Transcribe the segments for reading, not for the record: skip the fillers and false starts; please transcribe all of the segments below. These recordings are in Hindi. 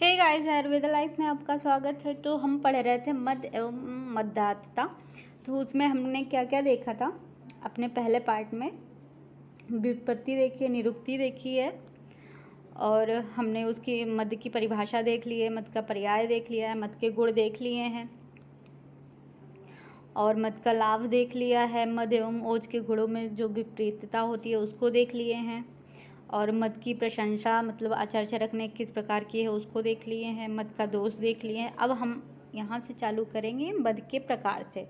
हे गाइस, आयुर्वेदा लाइफ में आपका स्वागत है। तो हम पढ़ रहे थे मद एवं मद्दातता। तो उसमें हमने क्या क्या देखा था अपने पहले पार्ट में। व्युत्पत्ति देखी है, निरुक्ति देखी है, और हमने उसकी मद की परिभाषा देख ली है, मद का पर्याय देख लिया है, मद के गुण देख लिए हैं और मद का लाभ देख लिया है। मद एवं ओज के गुणों में जो विपरीतता होती है उसको देख लिए हैं, और मद की प्रशंसा मतलब आचार्य रखने किस प्रकार की है उसको देख लिए हैं, मद का दोष देख लिए हैं। अब हम यहाँ से चालू करेंगे मद के प्रकार से।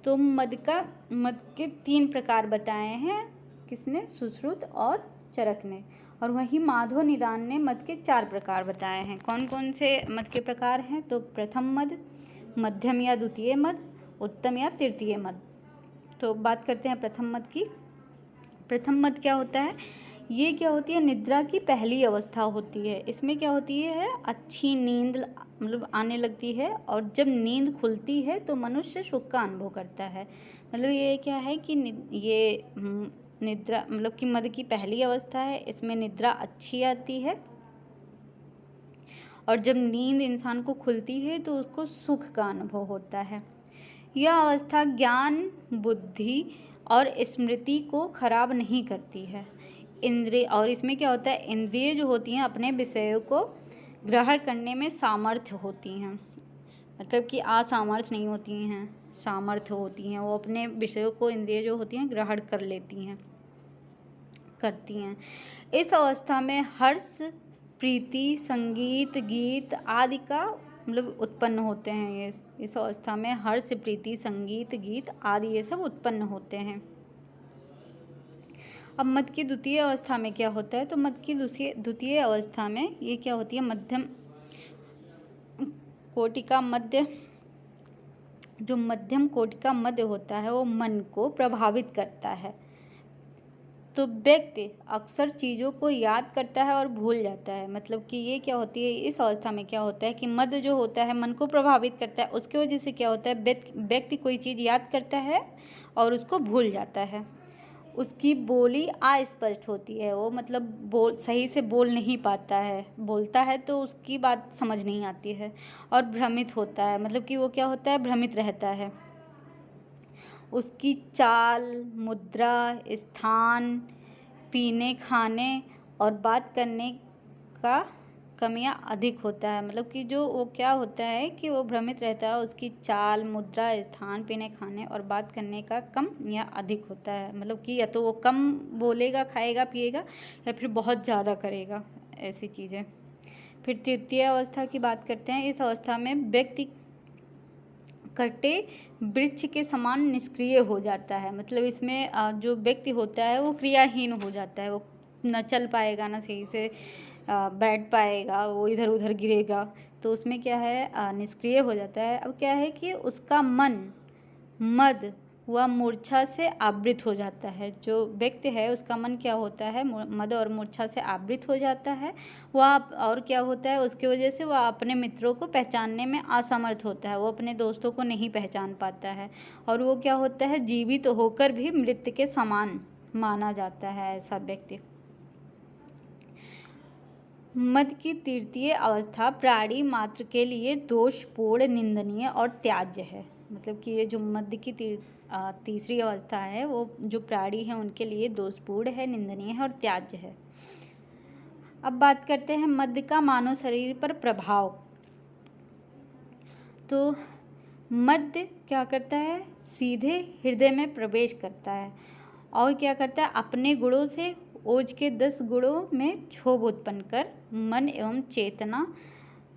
तो मद के 3 प्रकार बताए हैं किसने, सुश्रुत और चरक ने, और वही माधव निदान ने मद के 4 प्रकार बताए हैं। कौन कौन से मद के प्रकार हैं? तो प्रथम मद, मध्यम या द्वितीय मद, उत्तम या तृतीय मद। तो बात करते हैं प्रथम मद की। प्रथम मद क्या होता है? ये क्या होती है? निद्रा की पहली अवस्था होती है। इसमें क्या होती है? अच्छी नींद मतलब आने लगती है, और जब नींद खुलती है तो मनुष्य सुख का अनुभव करता है। मतलब ये क्या है कि ये निद्रा मतलब कि मद की पहली अवस्था है। इसमें निद्रा अच्छी आती है, और जब नींद इंसान को खुलती है तो उसको सुख का अनुभव होता है। यह अवस्था ज्ञान, बुद्धि और स्मृति को खराब नहीं करती है। इंद्रिय, और इसमें क्या होता है, इंद्रिय जो होती हैं अपने विषयों को ग्रहण करने में सामर्थ्य होती हैं। मतलब कि असामर्थ्य नहीं होती हैं, सामर्थ्य होती हैं। वो अपने विषयों को इंद्रिय जो होती हैं ग्रहण कर लेती हैं, करती हैं। इस अवस्था में हर्ष, प्रीति, संगीत, गीत आदि का मतलब उत्पन्न होते हैं। ये इस अवस्था में हर्ष, प्रीति, संगीत, गीत आदि ये सब उत्पन्न होते हैं। अब मद की द्वितीय अवस्था में क्या होता है? तो मद की द्वितीय अवस्था में ये क्या होती है, मध्यम कोटि का मध्य, जो मध्यम कोटि का मध्य होता है वो मन को प्रभावित करता है। तो व्यक्ति अक्सर चीज़ों को याद करता है और भूल जाता है। मतलब कि ये क्या होती है, इस अवस्था में क्या होता है कि मद जो होता है मन को प्रभावित करता है। उसकी वजह से क्या होता है, व्यक्ति कोई चीज़ याद करता है और उसको भूल जाता है। उसकी बोली अस्पष्ट होती है। वो मतलब सही से बोल नहीं पाता है, बोलता है तो उसकी बात समझ नहीं आती है। और भ्रमित होता है, मतलब कि वो क्या होता है, भ्रमित रहता है। उसकी चाल, मुद्रा, स्थान, पीने, खाने और बात करने का कमियां अधिक होता है। मतलब कि जो वो क्या होता है कि वो भ्रमित रहता है। उसकी चाल, मुद्रा, स्थान, पीने, खाने और बात करने का कम या अधिक होता है। मतलब कि या तो वो कम बोलेगा, खाएगा, पिएगा, या फिर बहुत ज़्यादा करेगा, ऐसी चीज़ें। फिर तृतीय अवस्था की बात करते हैं। इस अवस्था में व्यक्ति कटे वृक्ष के समान निष्क्रिय हो जाता है। मतलब इसमें जो व्यक्ति होता है वो क्रियाहीन हो जाता है। वो न चल पाएगा, न सही से बैठ पाएगा, वो इधर उधर गिरेगा। तो उसमें क्या है, निष्क्रिय हो जाता है। अब क्या है कि उसका मन मद व मूर्छा से आवृत हो जाता है। जो व्यक्ति है उसका मन क्या होता है, मद और मूर्छा से आवृत हो जाता है। वह और क्या होता है, उसकी वजह से वह अपने मित्रों को पहचानने में असमर्थ होता है। वो अपने दोस्तों को नहीं पहचान पाता है, और वो क्या होता है, जीवित होकर भी मृत के समान माना जाता है ऐसा व्यक्ति। मद की तृतीय अवस्था प्राणी मात्र के लिए दोषपूर्ण, निंदनीय और त्याज्य है। मतलब कि ये जो मद की तीसरी अवस्था है वो जो प्राणी है उनके लिए दोषपूर्ण है, निंदनीय है और त्याज्य है। अब बात करते हैं मद का मानव शरीर पर प्रभाव। तो मद क्या करता है, सीधे हृदय में प्रवेश करता है, और क्या करता है, अपने गुणों से ओज के 10 गुणों में क्षोभ उत्पन्न कर मन एवं चेतना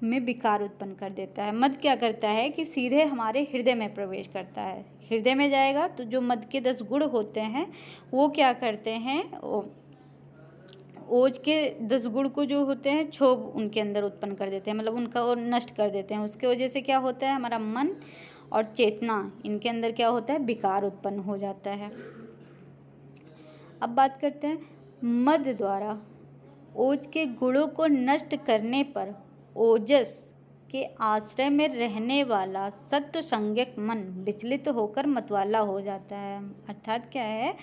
में विकार उत्पन्न कर देता है। मद क्या करता है कि सीधे हमारे हृदय में प्रवेश करता है। हृदय में जाएगा तो जो मद के 10 गुण होते हैं वो क्या करते हैं, ओज के 10 गुण को जो होते हैं क्षोभ उनके अंदर उत्पन्न कर देते हैं। मतलब उनका और नष्ट कर देते हैं। उसके वजह से क्या होता है, हमारा मन और चेतना इनके अंदर क्या होता है, विकार उत्पन्न हो जाता है। अब बात करते हैं मद द्वारा ओज के गुणों को नष्ट करने पर ओजस के आश्रय में रहने वाला सत्व संज्ञक मन विचलित होकर मतवाला हो जाता है। अर्थात क्या है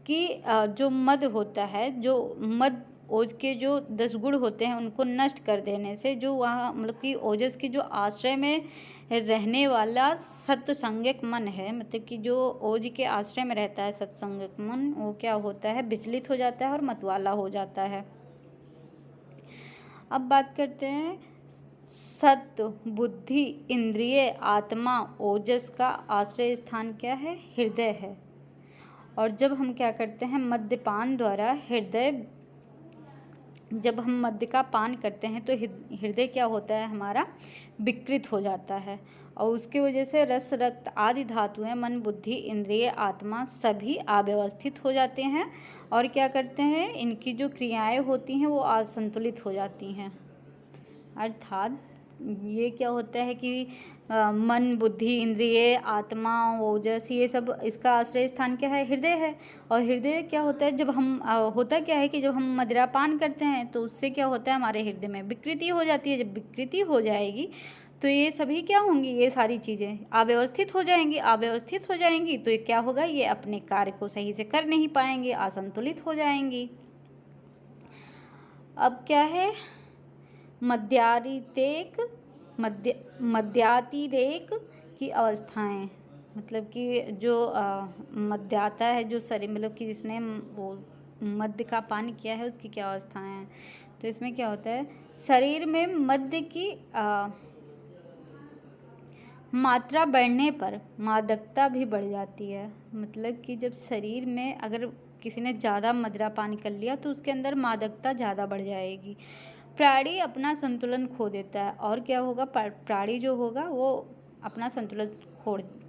कि जो मद होता है, जो मद ओज के जो 10 गुण होते हैं उनको नष्ट कर देने से जो वहाँ मतलब कि ओजस की जो आश्रय में रहने वाला सत्संगिक मन है, मतलब कि जो ओज के आश्रय में रहता है सत्संगिक मन, वो क्या होता है, विचलित हो जाता है और मतवाला हो जाता है। अब बात करते हैं सत्व, बुद्धि, इंद्रिय, आत्मा, ओजस का आश्रय स्थान क्या है, हृदय है। और जब हम क्या करते हैं मद्यपान द्वारा हृदय, जब हम मद्य का पान करते हैं तो हृदय क्या होता है हमारा, विकृत हो जाता है और उसकी वजह से रस, रक्त आदि धातुएं, मन, बुद्धि, इंद्रिय, आत्मा सभी अव्यवस्थित हो जाते हैं और क्या करते हैं, इनकी जो क्रियाएं होती हैं वो असंतुलित हो जाती हैं। अर्थात ये क्या होता है कि मन, बुद्धि, इंद्रिय, आत्मा, ओजस, ये सब इसका आश्रय स्थान क्या है, हृदय है। और हृदय क्या होता है, जब हम होता क्या है कि जब हम मदिरा पान करते हैं तो उससे क्या होता है, हमारे हृदय में विकृति हो जाती है। जब विकृति हो जाएगी तो ये सभी क्या होंगी, ये सारी चीज़ें अव्यवस्थित हो जाएंगी। अव्यवस्थित हो जाएंगी तो ये क्या होगा, ये अपने कार्य को सही से कर नहीं पाएंगे, असंतुलित हो जाएंगी। अब क्या है, मद्यातिरेक की अवस्थाएं, मतलब कि जो मद्याता है, जो शरीर मतलब कि जिसने वो मद्य का पान किया है उसकी क्या अवस्थाएं हैं। तो इसमें क्या होता है, शरीर में मद्य की मात्रा बढ़ने पर मादकता भी बढ़ जाती है। मतलब कि जब शरीर में अगर किसी ने ज़्यादा मदिरा पान कर लिया तो उसके अंदर मादकता ज़्यादा बढ़ जाएगी। प्राणी अपना संतुलन खो देता है और क्या होगा, प्राणी जो होगा वो अपना संतुलन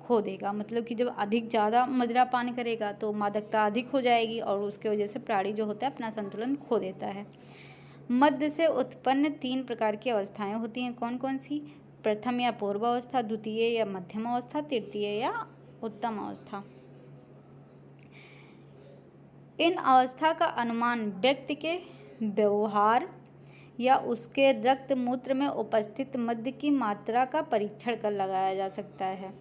खो देगा। मतलब कि जब अधिक ज़्यादा मदिरा पान करेगा तो मादकता अधिक हो जाएगी और उसके वजह से प्राणी जो होता है अपना संतुलन खो देता है। मद्य से उत्पन्न 3 प्रकार की अवस्थाएं होती हैं, कौन कौन सी, प्रथम या पूर्व अवस्था, द्वितीय या मध्यम अवस्था, तृतीय या उत्तम अवस्था। इन अवस्था का अनुमान व्यक्ति के व्यवहार या उसके रक्त मूत्र में उपस्थित मद्य की मात्रा का परीक्षण कर लगाया जा सकता है।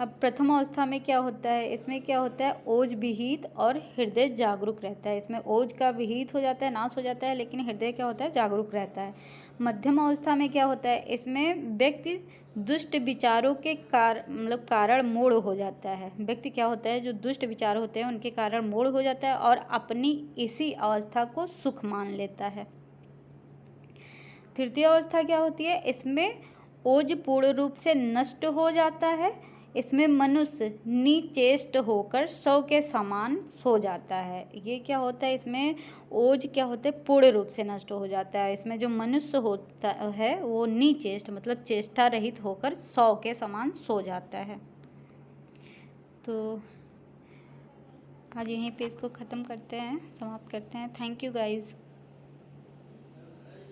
अब प्रथम अवस्था में क्या होता है, इसमें क्या होता है, ओज विहित और हृदय जागरूक रहता है। इसमें ओज का विहित हो जाता है, नाश हो जाता है, लेकिन हृदय क्या होता है, जागरूक रहता है। मध्यम अवस्था में क्या होता है, इसमें व्यक्ति दुष्ट विचारों के कारण मूढ़ हो जाता है। व्यक्ति क्या होता है, जो दुष्ट विचार होते हैं उनके कारण मूढ़ हो जाता है और अपनी इसी अवस्था को सुख मान लेता है। तृतीय अवस्था क्या होती है, इसमें ओज पूर्ण रूप से नष्ट हो जाता है। इसमें मनुष्य निचेष्ट होकर शव के समान सो जाता है। ये क्या होता है, इसमें ओज क्या होता है, पूर्ण रूप से नष्ट हो जाता है। इसमें जो मनुष्य होता है वो निचेष्ट मतलब चेष्टा रहित होकर शव के समान सो जाता है। तो आज यहीं पे इसको ख़त्म करते हैं, समाप्त करते हैं। Thank you guys.